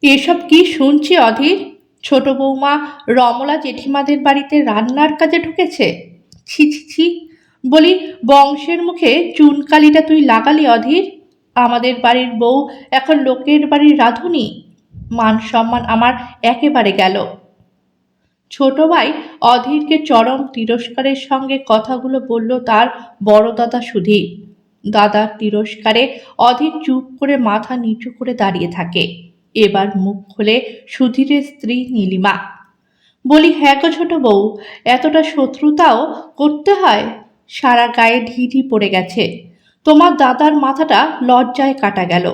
এসব কি শুনছি অধীর? ছোট বৌমা রমলা জেঠিমাদের বাড়িতে রান্নার কাজে ঢুকেছে? ছি ছি ছি! বলি, বংশের মুখে চুনকালিটা তুই লাগালি অধীর? আমাদের বাড়ির বউ এখন লোকের বাড়ির রাঁধুনি। মান সম্মান আমার একেবারে গেল। ছোট ভাই অধীরকে চরম তিরস্কারের সঙ্গে কথাগুলো বলল তার বড় দাদা সুধীর। দাদার তিরস্কারে অধীর চুপ করে মাথা নিচু করে দাঁড়িয়ে থাকে। এবার মুখ খুলে সুধীরের স্ত্রী নীলিমা। বলি, হ্যাঁ গো ছোট বউ, এতটা শত্রুতাও করতে হয়? সারা গায়ে ঢি ঢি পড়ে গেছে। তোমার দাদার মাথাটা লজ্জায় কাটা গেল।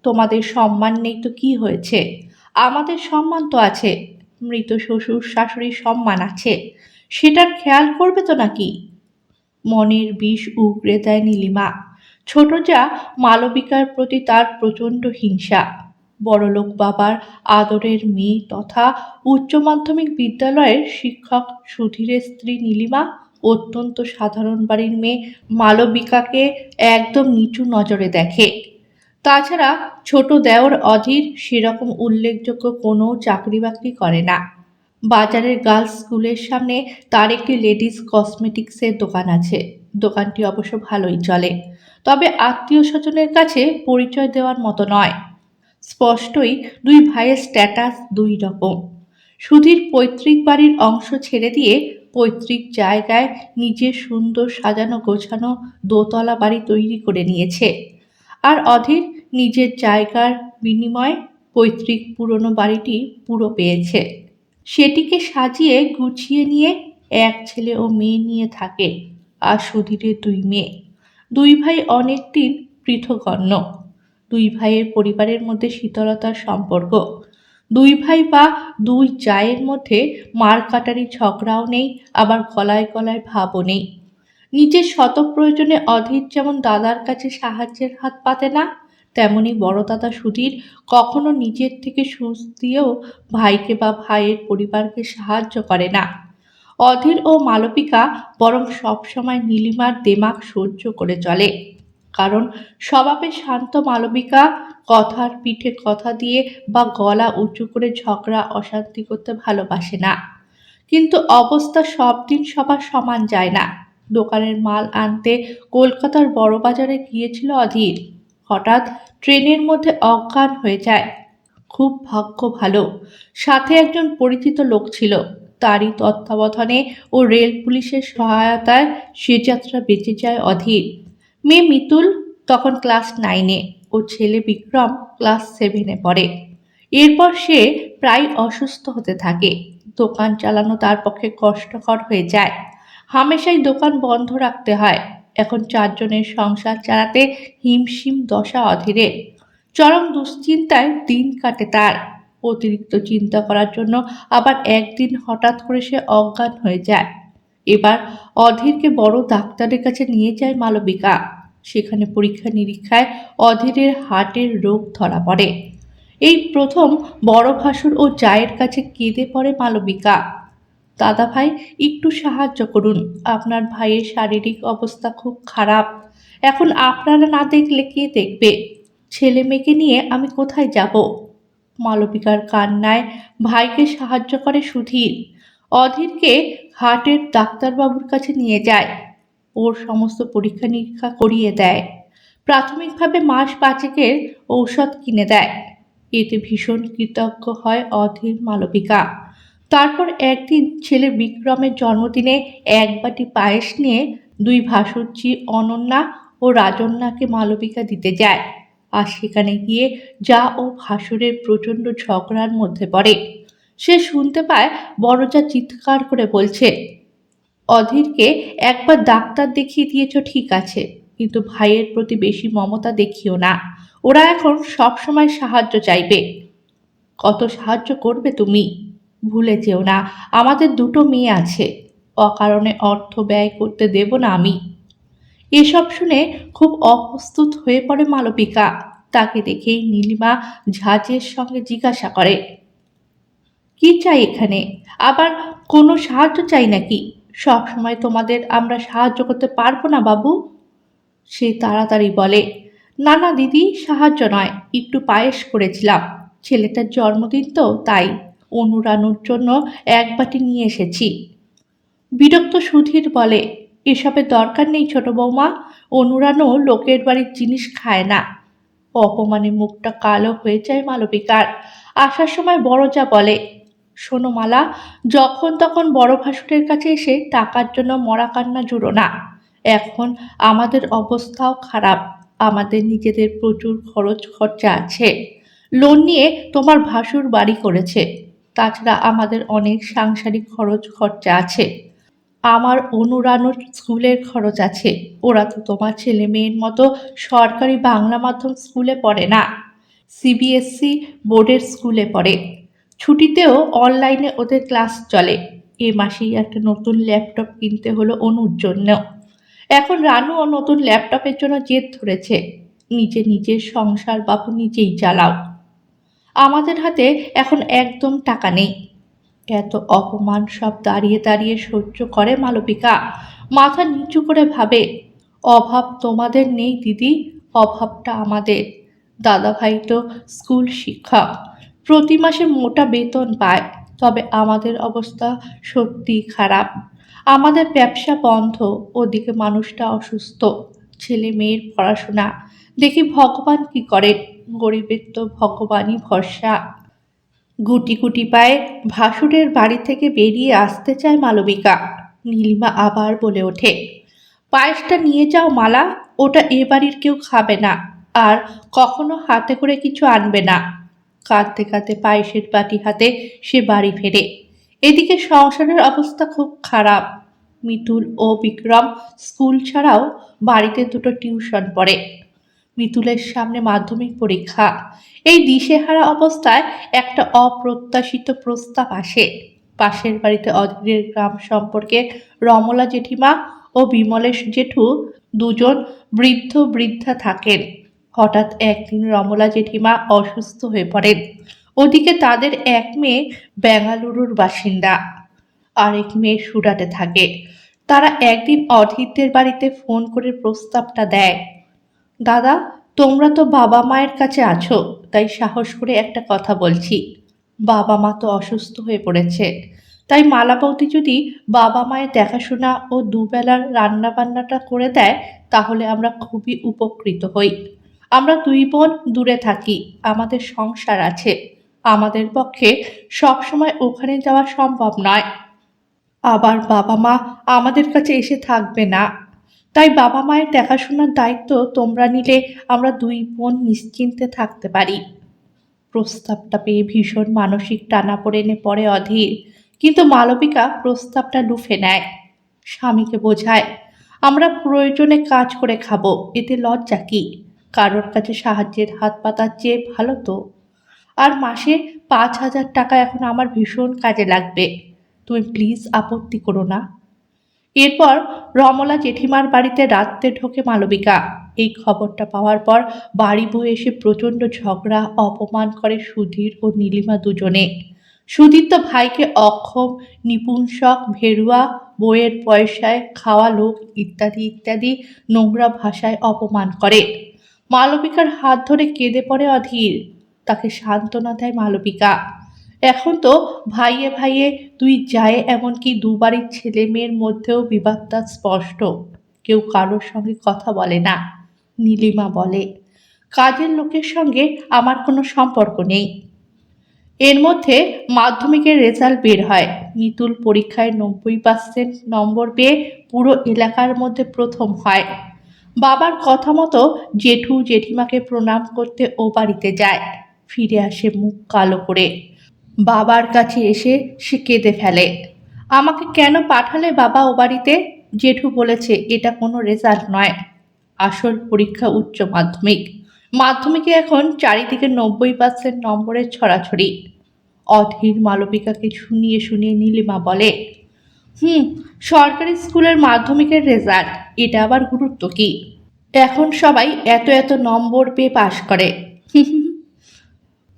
তোমাদের সম্মান নেই তো কি হয়েছে? আমাদের সম্মান তো আছে। মৃত শ্বশুর শাশুড়ির সম্মান আছে, সেটার খেয়াল করবে তো নাকি? মনের বিষ উগরে দেয় নীলিমা। ছোট যা মালবিকার প্রতি তার প্রচণ্ড হিংসা। বড়লোক বাবার আদরের মেয়ে তথা উচ্চ মাধ্যমিক বিদ্যালয়ের শিক্ষক সুধীরের স্ত্রী নীলিমা অত্যন্ত সাধারণ বাড়ির মেয়ে মালবিকাকে একদম নিচু নজরে দেখে। তাছাড়া ছোট দেওর অধীর সেরকম উল্লেখযোগ্য কোনো চাকরি বাকরি করে না। বাজারের গার্লস স্কুলের সামনে তার একটি লেডিস কসমেটিক্সের দোকান আছে। দোকানটি অবশ্য ভালোই চলে, তবে আত্মীয় স্বজনের কাছে পরিচয় দেওয়ার মতো নয়। স্পষ্টই দুই ভাইয়ের স্ট্যাটাস দুই রকম। সুধীর পৈতৃক বাড়ির অংশ ছেড়ে দিয়ে পৈতৃক জায়গায় নিজের সুন্দর সাজানো গোছানো দোতলা বাড়ি তৈরি করে নিয়েছে, আর অধীর নিজের জায়গার বিনিময়ে পৈতৃক পুরনো বাড়িটি পুরো পেয়েছে। সেটিকে সাজিয়ে গুছিয়ে নিয়ে এক ছেলে ও মেয়ে নিয়ে থাকে। আর সুধীরের দুই মেয়ে। দুই ভাই অনেক দিন পৃথক অন্য। দুই ভাইয়ের পরিবারের মধ্যে শীতলতার সম্পর্ক। দুই ভাই বা দুই জায়ের মধ্যে মারকাটারি ঝগড়াও নেই, আবার গলায় গলায় ভাবও নেই। নিজের শত প্রয়োজনে অধীর যেমন দাদার কাছে সাহায্যের হাত পাতে না, তেমনি বড় দাদা সুধীর কখনো নিজের থেকে সুচ দিয়েও ভাইকে বা ভাইয়ের পরিবারকে সাহায্য করে না। অধীর ও মালবিকা বরং সবসময় নীলিমার দেমাক সহ্য করে চলে। কারণ স্বভাবে শান্ত মালবিকা কথার পিঠে কথা দিয়ে বা গলা উঁচু করে ঝগড়া অশান্তি করতে ভালোবাসে না। কিন্তু অবস্থা সব দিন সবার সমান যায় না। দোকানের মাল আনতে কলকাতার বড় বাজারে গিয়েছিল অধীর। হঠাৎ ট্রেনের মধ্যে অজ্ঞান হয়ে যায়। খুব ভাগ্য ভালো, সাথে একজন পরিচিত লোক ছিল। তারই তত্ত্বাবধানে ও রেল পুলিশের সহায়তায় সে যাত্রা বেঁচে যায় অধীর। মেয়ে মিতুল তখন ক্লাস 9-এ ও ছেলে বিক্রম ক্লাস 7-এ পড়ে। এরপর সে প্রায় অসুস্থ হতে থাকে। দোকান চালানো তার পক্ষে কষ্টকর হয়ে যায়। হামেশাই দোকান বন্ধ রাখতে হয়। এখন 4 জনের সংসার চালাতে হিমশিম দশা অধীরের। চরম দুশ্চিন্তায় দিন কাটে তার। অতিরিক্ত চিন্তা করার জন্য আবার একদিন হঠাৎ করে সে অজ্ঞান হয়ে যায়। এবার অধীরকে বড় ডাক্তারের কাছে নিয়ে যায় মালবিকা। সেখানে পরীক্ষা নিরীক্ষায় অধীরের হার্টের রোগ ধরা পড়ে। এই প্রথম বড় ভাসুর ও জায়ের কাছে কেঁদে পড়ে মালবিকা। দাদা ভাই, একটু সাহায্য করুন, আপনার ভাইয়ের শারীরিক অবস্থা খুব খারাপ। এখন আপনারা না দেখলে কে দেখবে? ছেলে মেয়েকে নিয়ে আমি কোথায় যাব? মালবিকার কান্নায় ভাইকে সাহায্য করে সুধীর। অধীরকে হার্টের ডাক্তারবাবুর কাছে নিয়ে যায়। ওর সমস্ত পরীক্ষা নিরীক্ষা করিয়ে দেয়। প্রাথমিকভাবে মাস 5-এর ঔষধ কিনে দেয়। এতে ভীষণ কৃতজ্ঞ হয় অধীর মালবিকা। তারপর একদিন ছেলে বিক্রমের জন্মদিনে এক বাটি পায়েস নিয়ে দুই ভাসুরজি অনন্যা ও রাজন্যাকে মালবিকা দিতে যায়। আর সেখানে গিয়ে যা ও ভাসুরের প্রচণ্ড ঝগড়ার মধ্যে পড়ে। সে শুনতে পায় বড়জা চিৎকার করে বলছে, অধীরকে একবার ডাক্তার দেখিয়ে দিয়েছ ঠিক আছে, কিন্তু ভাইয়ের প্রতি বেশি মমতা দেখিও না। ওরা এখন সব সময় সাহায্য চাইবে। কত সাহায্য করবে তুমি? ভুলে যেও না, আমাদের দুটো মেয়ে আছে। অকারণে অর্থ ব্যয় করতে দেব না আমি। এসব শুনে খুব অপ্রস্তুত হয়ে পড়ে মালবিকা। তাকে দেখেই নীলিমা ঝাঁজের সঙ্গে জিজ্ঞাসা করে, কি চাই এখানে? আবার কোনো সাহায্য চাই নাকি? সব সময় তোমাদের আমরা সাহায্য করতে পারবো না বাবু। সে তাড়াতাড়ি বলে, না না দিদি, সাহায্য নয়, একটু পায়েস করেছিলাম। ছেলেটার জন্মদিন তো, তাই অনুরানুর জন্য এক বাটি নিয়ে এসেছি। বিরক্ত সুধীর বলে, এসবের দরকার নেই ছোট বৌমা, অনুরানও লোকের বাড়ির জিনিস খায় না। অপমানে মুখটা কালো হয়ে যায় মালবিকার। আসার সময় বড় যা বলে, শোনো মালা, যখন তখন বড় ভাসুরের কাছে এসে টাকার জন্য মরা কান্না জুড়ো না। এখন আমাদের অবস্থাও খারাপ, আমাদের নিজেদের প্রচুর খরচ খরচা আছে। লোন নিয়ে তোমার ভাসুর বাড়ি করেছে, তাছাড়া আমাদের অনেক সাংসারিক খরচ খরচা আছে। আমার অনুরানোর স্কুলের খরচ আছে, ওরা তো তোমার ছেলে মেয়ের মতো সরকারি বাংলা মাধ্যম স্কুলে পড়ে না, সিবিএসসি বোর্ডের স্কুলে পড়ে। ছুটিতেও অনলাইনে ওদের ক্লাস চলে। এ মাসেই একটা নতুন ল্যাপটপ কিনতে হলো অনুর জন্য। এখন রানুও নতুন ল্যাপটপের জন্য জেদ ধরেছে। নিজের সংসার বাবু নিজেই চালাও। আমাদের হাতে এখন একদম টাকা নেই। এত অপমান সব দাঁড়িয়ে দাঁড়িয়ে সহ্য করে মালবিকা। মাথা নিচু করে ভাবে, অভাব তোমাদের নেই দিদি, অভাবটা আমাদের। দাদাভাই তো স্কুল শিক্ষক, প্রতি মাসে মোটা বেতন পায়, তবে আমাদের অবস্থা সত্যিই খারাপ। আমাদের ব্যবসা বন্ধ, ওদিকে মানুষটা অসুস্থ, ছেলে মেয়ের পড়াশোনা। দেখি ভগবান কি করেন, গরিবের তো ভগবানই ভরসা। গুটি গুটি পায়ে ভাসুরের বাড়ি থেকে বেরিয়ে আসতে চায় মালবিকা। নীলিমা আবার বলে ওঠে, পায়েসটা নিয়ে যাও মালা, ওটা এ বাড়ির কেউ খাবে না, আর কখনো হাতে করে কিছু আনবে না। কাঁদতে কাঁদতে পায়েসের বাটি হাতে সে বাড়ি ফেরে। এদিকে সংসারের অবস্থা খুব খারাপ। মিতুল ও বিক্রম স্কুল ছাড়াও বাড়িতে দুটো টিউশন পড়ে। মিতুলের সামনে মাধ্যমিক পরীক্ষা। এই দিশেহারা অবস্থায় একটা অপ্রত্যাশিত প্রস্তাব আসে। পাশের বাড়িতে অধীরের গ্রাম সম্পর্কে রমলা জেঠিমা ও বিমলেশ জেঠু দুজন বৃদ্ধ বৃদ্ধা থাকেন। হঠাৎ একদিন রমলা জেঠিমা অসুস্থ হয়ে পড়েন। ওদিকে তাদের এক মেয়ে বেঙ্গালুরুর বাসিন্দা, আরেক মেয়ে সুরাটে থাকে। তারা একদিন অধীরদের বাড়িতে ফোন করে প্রস্তাবটা দেয়, দাদা, তোমরা তো বাবা মায়ের কাছে আছো, তাই সাহস করে একটা কথা বলছি। বাবা মা তো অসুস্থ হয়ে পড়েছে, তাই মালা বৌদি যদি বাবা মায়ের দেখাশোনা ও দুবেলার রান্না বান্নাটা করে দেয়, তাহলে আমরা খুবই উপকৃত হই। আমরা দুই বোন দূরে থাকি, আমাদের সংসার আছে, আমাদের পক্ষে সবসময় ওখানে যাওয়া সম্ভব নয়। আবার বাবা মা আমাদের কাছে এসে থাকবে না, তাই বাবা মায়ের দেখাশোনার দায়িত্ব তোমরা নিলে আমরা দুই বোন নিশ্চিন্তে থাকতে পারি। প্রস্তাবটা পেয়ে ভীষণ মানসিক টানাপোড়েনে পড়ে অধীর, কিন্তু মালবিকা প্রস্তাবটা লুফে নেয়। স্বামীকে বোঝায়, আমরা প্রয়োজনে কাজ করে খাবো, এতে লজ্জা কি? কারোর কাছে সাহায্যের হাত পাতার চেয়ে ভালো তো। আর মাসে 5,000 টাকা এখন আমার ভীষণ কাজে লাগবে, তুমি প্লিজ আপত্তি করো না। এরপর রমলা জেঠিমার বাড়িতে রাত্রে ঢোকে মালবিকা। এই খবরটা পাওয়ার পর বাড়ি বয়ে এসে প্রচণ্ড ঝগড়া অপমান করে সুধীর ও নীলিমা দুজনে। সুধীর তো ভাইকে অক্ষম, নিপুংসক, ভেরুয়া, বইয়ের পয়সায় খাওয়া লোক ইত্যাদি ইত্যাদি নোংরা ভাষায় অপমান করে। মালবিকার হাত ধরে কেঁদে পড়ে অধীর। তাকে সান্ত্বনা দেয় মালবিকা। এখন তো ভাইয়ে ভাইয়ে দুই যায়, এমনকি দুবারই ছেলে মেয়ের মধ্যেও বিবাদটা স্পষ্ট। কেউ কারোর সঙ্গে কথা বলে না। নীলিমা বলে, কাজের লোকের সঙ্গে আমার কোনো সম্পর্ক নেই। এর মধ্যে মাধ্যমিকের রেজাল্ট বের হয়। মিতুল পরীক্ষায় 90% নম্বর পেয়ে পুরো এলাকার মধ্যে প্রথম হয়। বাবার কথা মতো জেঠু জেঠিমাকে প্রণাম করতে ও বাড়িতে যায়। ফিরে আসে মুখ কালো করে। বাবার কাছে এসে সে কেঁদে ফেলে, আমাকে কেন পাঠালে বাবা ও বাড়িতে? জেঠু বলেছে এটা কোনো রেজাল্ট নয়, আসল পরীক্ষা উচ্চ মাধ্যমিক। মাধ্যমিকে এখন চারিদিকে 90% নম্বরের ছড়াছড়ি। অধীর মালবিকাকে শুনিয়ে শুনিয়ে নীলিমা বলে, সরকারি স্কুলের মাধ্যমিকের রেজাল্ট, এটা আবার গুরুত্ব কি? এখন সবাই এত এত নম্বর পেয়ে পাশ করে।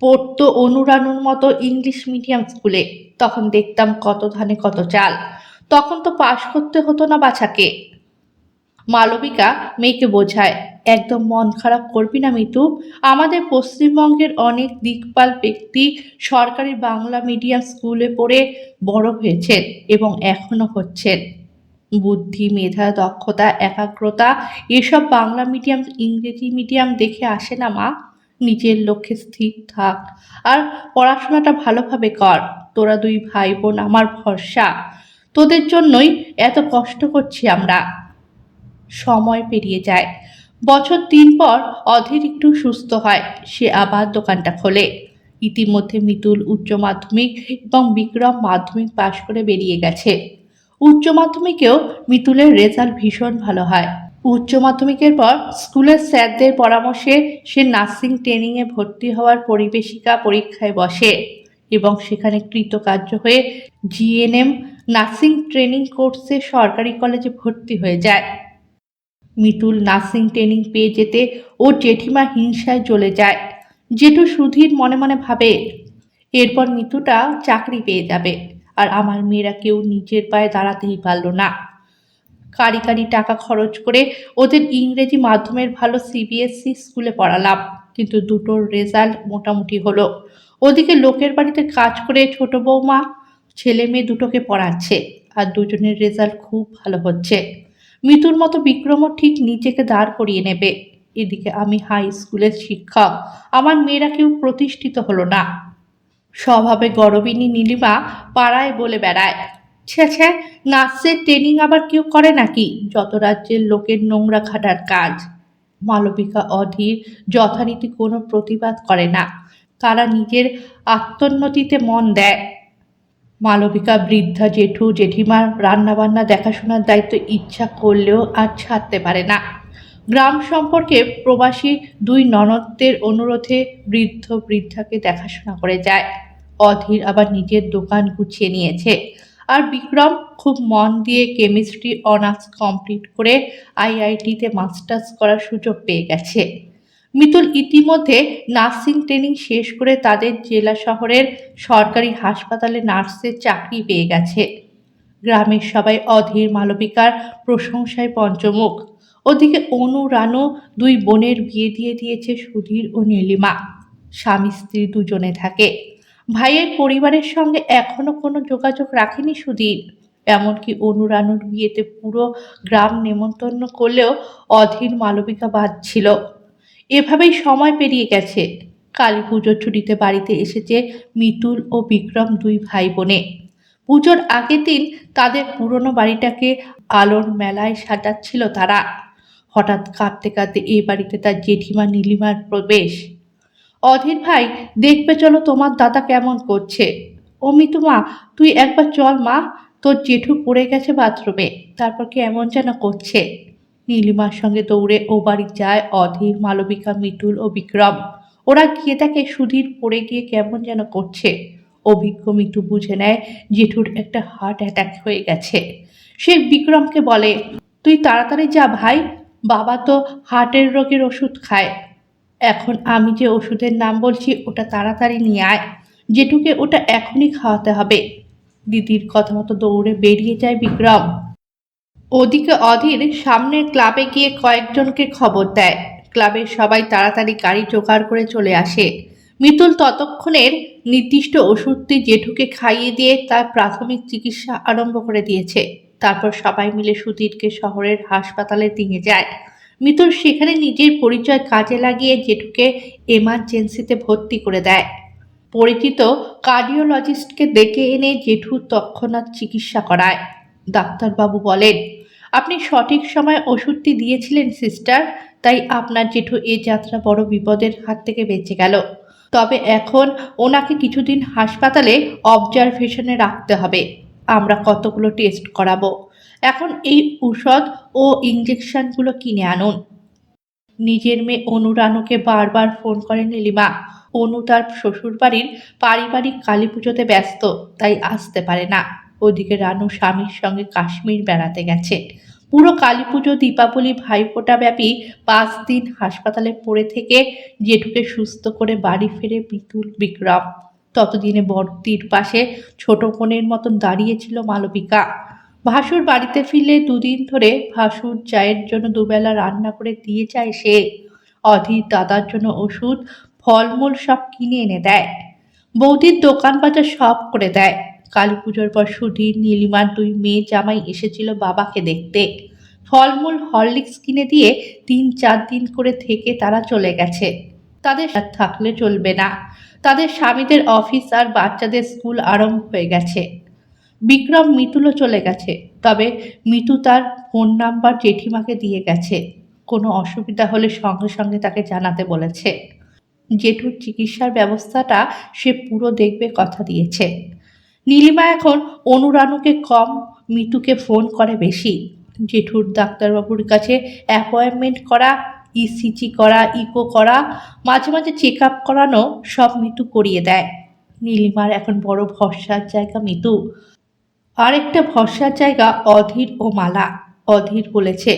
পড়তো অনুরানুর মতো ইংলিশ মিডিয়াম স্কুলে, তখন দেখতাম কত ধানে কত চাল, তখন তো পাশ করতে হতো না বাছাকে। মালবিকা মেয়েকে বোঝায়, একদম মন খারাপ করবি না মিতু। আমাদের পশ্চিমবঙ্গের অনেক দিকপাল ব্যক্তি সরকারি বাংলা মিডিয়াম স্কুলে পড়ে বড় হয়েছেন এবং এখনো হচ্ছেন। বুদ্ধি, মেধা, দক্ষতা, একাগ্রতা এসব বাংলা মিডিয়াম ইংরেজি মিডিয়াম দেখে আসে না মা। নিজের লক্ষ্যে স্থির থাক আর পড়াশোনাটা ভালোভাবে কর। তোরা দুই ভাই বোন আমার ভরসা, তোদের জন্যই এত কষ্ট করছি আমরা। সময় পেরিয়ে যায়। বছর ৩ পর অধীর একটু সুস্থ হয়, সে আবার দোকানটা খোলে। ইতিমধ্যে মিতুল উচ্চ মাধ্যমিক এবং বিক্রম মাধ্যমিক পাশ করে বেরিয়ে গেছে। উচ্চ মাধ্যমিকেও মিতুলের রেজাল্ট ভীষণ ভালো হয়। উচ্চ মাধ্যমিকের পর স্কুলের স্যারদের পরামর্শে সে নার্সিং ট্রেনিংয়ে ভর্তি হওয়ার পরিবেশিকা পরীক্ষায় বসে এবং সেখানে কৃতকার্য হয়ে জিএনএম নার্সিং ট্রেনিং কোর্সে সরকারি কলেজে ভর্তি হয়ে যায়। মিতুল নার্সিং ট্রেনিং পেয়ে যেতে ওর জেঠিমা হিংসায় জ্বলে যায়। জেঠু সুধীর মনে মনে ভাবে, এরপর মিতুটা চাকরি পেয়ে যাবে আর আমার মেয়েরা কেউ নিজের পায়ে দাঁড়াতেই পারল না। কারি কারি টাকা খরচ করে ওদের ইংরেজি মাধ্যমের ভালো সিবিএসসি স্কুলে পড়ালাম, কিন্তু দুটোর রেজাল্ট মোটামুটি হলো। ওদিকে লোকের বাড়িতে কাজ করে ছোট বৌমা ছেলে মেয়ে দুটোকে পড়াচ্ছে আর দুজনের রেজাল্ট খুব ভালো হচ্ছে। মিতুর মতো বিক্রমও ঠিক নিজেকে দাঁড় করিয়ে নেবে। এদিকে আমি হাই স্কুলের শিক্ষক, আমার মেয়েরা কেউ প্রতিষ্ঠিত হলো না। স্বভাবে গরবিনী নীলিমা পাড়ায় বলে বেড়ায়, ছ্যা ছ্যা, নার্সের ট্রেনিং আবার কেউ করে নাকি, যত রাজ্যের লোকের নোংরা ঘাটার কাজ। মালবিকা অধীর যথারীতি কোনো প্রতিবাদ করে না, তারা নিজের আত্মোন্নতিতে মন দেয়। মালবিকা বৃদ্ধা জেঠু জেঠিমার রান্নাবান্না দেখাশোনার দায়িত্ব ইচ্ছা করলেও আর ছাড়তে পারে না। গ্রাম সম্পর্কে প্রবাসী দুই ননদদের অনুরোধে বৃদ্ধ বৃদ্ধাকে দেখাশোনা করে যায়। অধীর আবার নিজের দোকান গুছিয়ে নিয়েছে আর বিক্রম খুব মন দিয়ে কেমিস্ট্রি অনার্স কমপ্লিট করে আইআইটিতে মাস্টার্স করার সুযোগ পেয়ে গেছে। মিতুল ইতিমধ্যে নার্সিং ট্রেনিং শেষ করে তাদের জেলা শহরের সরকারি হাসপাতালে নার্সের চাকরি পেয়ে গেছে। গ্রামের সবাই অধীর মালবিকার প্রশংসায় পঞ্চমুখ। ওদিকে অনু রানু দুই বোনের বিয়ে দিয়ে দিয়েছে সুধীর ও নীলিমা। স্বামী স্ত্রী দুজনে থাকে। ভাইয়ের পরিবারের সঙ্গে এখনো কোনো যোগাযোগ রাখেনি সুধীর। এমনকি অনু রানুর বিয়েতে পুরো গ্রাম নেমন্তন্ন করলেও অধীর মালবিকা বাদ ছিল। এভাবেই সময় পেরিয়ে গেছে। কালী পুজোর ছুটিতে বাড়িতে এসেছে মিতুল ও বিক্রম দুই ভাই বোনে। পুজোর আগের দিন তাদের পুরনো বাড়িটাকে আলোর মেলায় সাজাচ্ছিল তারা। হঠাৎ কাঁদতে কাঁদতে এই বাড়িতে তার জেঠিমা নীলিমার প্রবেশ। অধীর ভাই, দেখবে চলো তোমার দাদা কেমন করছে। ও মিতু মা, তুই একবার চল মা, তোর জেঠু পড়ে গেছে বাথরুমে, তারপর কেমন যেন করছে। নীলিমার সঙ্গে দৌড়ে ও বাড়ি যায় অধীর, মালবিকা, মিতুল ও বিক্রম। ওরা গিয়ে দেখে সুধীর পড়ে গিয়ে কেমন যেন করছে। অভিজ্ঞ মিতু বুঝে নেয় জেঠুর একটা হার্ট অ্যাটাক হয়ে গেছে। সে বিক্রমকে বলে, তুই তাড়াতাড়ি যা ভাই, বাবা তো হার্টের রোগের ওষুধ খায়। এখন আমি যে ওষুধের নাম বলছি ওটা তাড়াতাড়ি নিয়ে আয়, জেঠুকে ওটা এখনই খাওয়াতে হবে। দিদির কথা মতো দৌড়ে বেরিয়ে যায় বিক্রম। ওদিকে অধীর সামনের ক্লাবে গিয়ে কয়েকজনকে খবর দেয়। ক্লাবের সবাই তাড়াতাড়ি গাড়ি জোগাড় করে চলে আসে। মিতুল ততক্ষণের নির্দিষ্ট ওষুধটি জেঠুকে খাইয়ে দিয়ে তার প্রাথমিক চিকিৎসা আরম্ভ করে দিয়েছে। তারপর সবাই মিলে সুধীরকে শহরের হাসপাতালে নিয়ে যায়। মিতুল সেখানে নিজের পরিচয় কাজে লাগিয়ে জেঠুকে এমার্জেন্সিতে ভর্তি করে দেয়। পরিচিত কার্ডিওলজিস্টকে ডেকে এনে জেঠু তৎক্ষণাৎ চিকিৎসা করায়। ডাক্তারবাবু বলেন, আপনি সঠিক সময়ে ওষুধটি দিয়েছিলেন সিস্টার, তাই আপনার জেঠু এ যাত্রা বড় বিপদের হাত থেকে বেঁচে গেল। তবে এখন ওনাকে কিছুদিন হাসপাতালে অবজারভেশনে রাখতে হবে। আমরা কতগুলো টেস্ট করাবো। এখন এই ঔষধ ও ইঞ্জেকশনগুলো কিনে আনুন। নিজের মেয়ে অনু রানুকে বারবার ফোন করে নীলিমা। অনু তার শ্বশুরবাড়ির পারিবারিক কালী পুজোতে ব্যস্ত, তাই আসতে পারে না। ওদিকে রানু স্বামীর সঙ্গে কাশ্মীর বেড়াতে গেছে। পুরো কালী পুজো, দীপাবলি, ভাইফোঁটা ব্যাপী 5 দিন হাসপাতালে পড়ে থেকে জেঠুকে সুস্থ করে বাড়ি ফেরে মিতুল, বিক্রম। ততদিনে বড়দির পাশে ছোট বোনের মতন দাঁড়িয়েছিল মালবিকা। ভাসুর বাড়িতে ফিরলে দুদিন ধরে ভাসুর চায়ের জন্য দুবেলা রান্না করে দিয়ে যায় সে। অধীর দাদার জন্য ওষুধ, ফলমূল সব কিনে এনে দেয়। বৌদির দোকান বাজার সব করে দেয়। কালী পুজোর পর সুধীর, নীলিমার দুই মেয়ে জামাই এসেছিল বাবাকে দেখতে। ফলমূল, হরলিক্স কিনে দিয়ে 3-4 দিন করে থেকে তারা চলে গেছে। তাদের আর থাকলে চলবে না। তাদের স্বামীদের অফিস আর বাচ্চাদের স্কুল আরম্ভ হয়ে গেছে। বিক্রম মিতুলও চলে গেছে। তবে মিতু তার ফোন নাম্বার জেঠিমাকে দিয়ে গেছে। কোনো অসুবিধা হলে সঙ্গে সঙ্গে তাকে জানাতে বলেছে। জেঠুর চিকিৎসার ব্যবস্থাটা সে পুরো দেখবে কথা দিয়েছে। নীলিমা এখন অনুরানুকে কম, মিতুকে ফোন করে বেশি। জেঠুর ডাক্তারবাবুর কাছে অ্যাপয়েন্টমেন্ট করা, ইসিজি করা, ইকো করা, মাঝে মাঝে চেক আপ করানো সব মিতু করিয়ে দেয়। নীলিমার এখন বড় ভরসার জায়গা মিতু। আরেকটা ভরসার জায়গা অধীর ও মালা। অধীর বলেছে,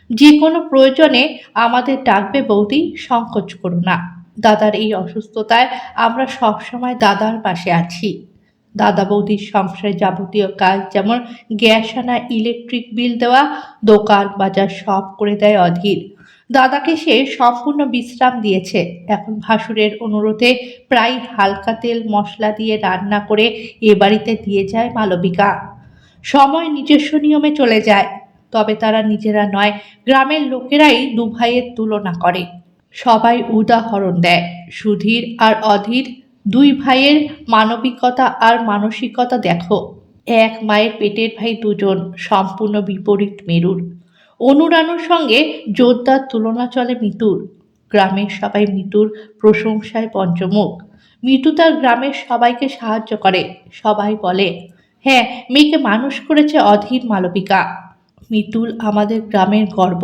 যে কোনো প্রয়োজনে আমাদের ডাকবে বৌদি, সংকোচ করো না। দাদার এই অসুস্থতায় আমরা সবসময় দাদার পাশে আছি। দাদা বৌদির সংসারে যাবতীয় কাজ, যেমন গ্যাস আনা, ইলেকট্রিক বিল দেওয়া, দোকান বাজার সব করে দেয় অধীর। দাদাকে সে সম্পূর্ণ বিশ্রাম দিয়েছে। এখন ভাসুরের অনুরোধে প্রায় হালকা তেল মশলা দিয়ে রান্না করে এ বাড়িতে দিয়ে যায় মালবিকা। সময় নিজস্ব নিয়মে চলে যায়। তবে তারা নিজেরা নয়, গ্রামের লোকেরাই দু ভাইয়ের তুলনা করে। সবাই উদাহরণ দেয়। সুধীর আর অধীর, দুই ভাইয়ের মানবিকতা আর মানসিকতা দেখো। এক মায়ের পেটের ভাই দুজন, সম্পূর্ণ বিপরীত মেরুর। অনুরানুর সঙ্গে জোরদার তুলনা চলে মিতুর। গ্রামের সবাই মিতুর প্রশংসায় পঞ্চমুখ। মিতু তার গ্রামের সবাইকে সাহায্য করে। সবাই বলে, হ্যাঁ, মেয়েকে মানুষ করেছে অধীর মালবিকা। মিতুল আমাদের গ্রামের গর্ব।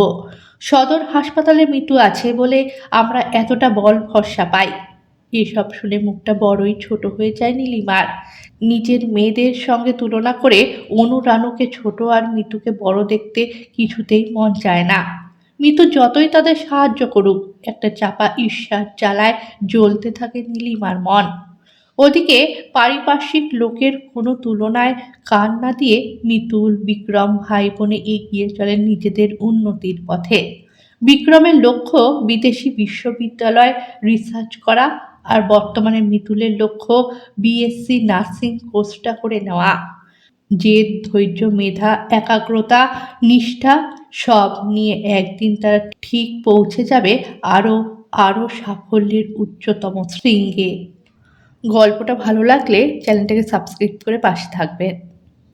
সদর হাসপাতালে মিতু আছে বলে আমরা এতটা বল ভরসা পাই। এসব শুনে মুখটা বড়ই ছোট হয়ে যায় নীলিমার। নিজের মেয়েদের সঙ্গে তুলনা করে অনুরানুকে ছোট আর মিতুকে বড় দেখতে কিছুতেই মন চায় না। মিতু যতই তাদের সাহায্য করুক, একটা চাপা ঈর্ষার জ্বালায় জ্বলতে থাকে নীলিমার মন। ওদিকে পারিপার্শ্বিক লোকের কোনো তুলনায় কান না দিয়ে মিতুল, বিক্রম ভাই বোনে এগিয়ে চলেন নিজেদের উন্নতির পথে। বিক্রমের লক্ষ্য বিদেশি বিশ্ববিদ্যালয় রিসার্চ করা, আর বর্তমানে মিতুলের লক্ষ্য বিএসসি নার্সিং কোর্সটা করে নেওয়া। জেদ, ধৈর্য, মেধা, একাগ্রতা, নিষ্ঠা সব নিয়ে একদিন তারা ঠিক পৌঁছে যাবে আরও আরও সাফল্যের উচ্চতম শৃঙ্গে। গল্পটা ভালো লাগলে চ্যানেলটাকে সাবস্ক্রাইব করে পাশে থাকবেন।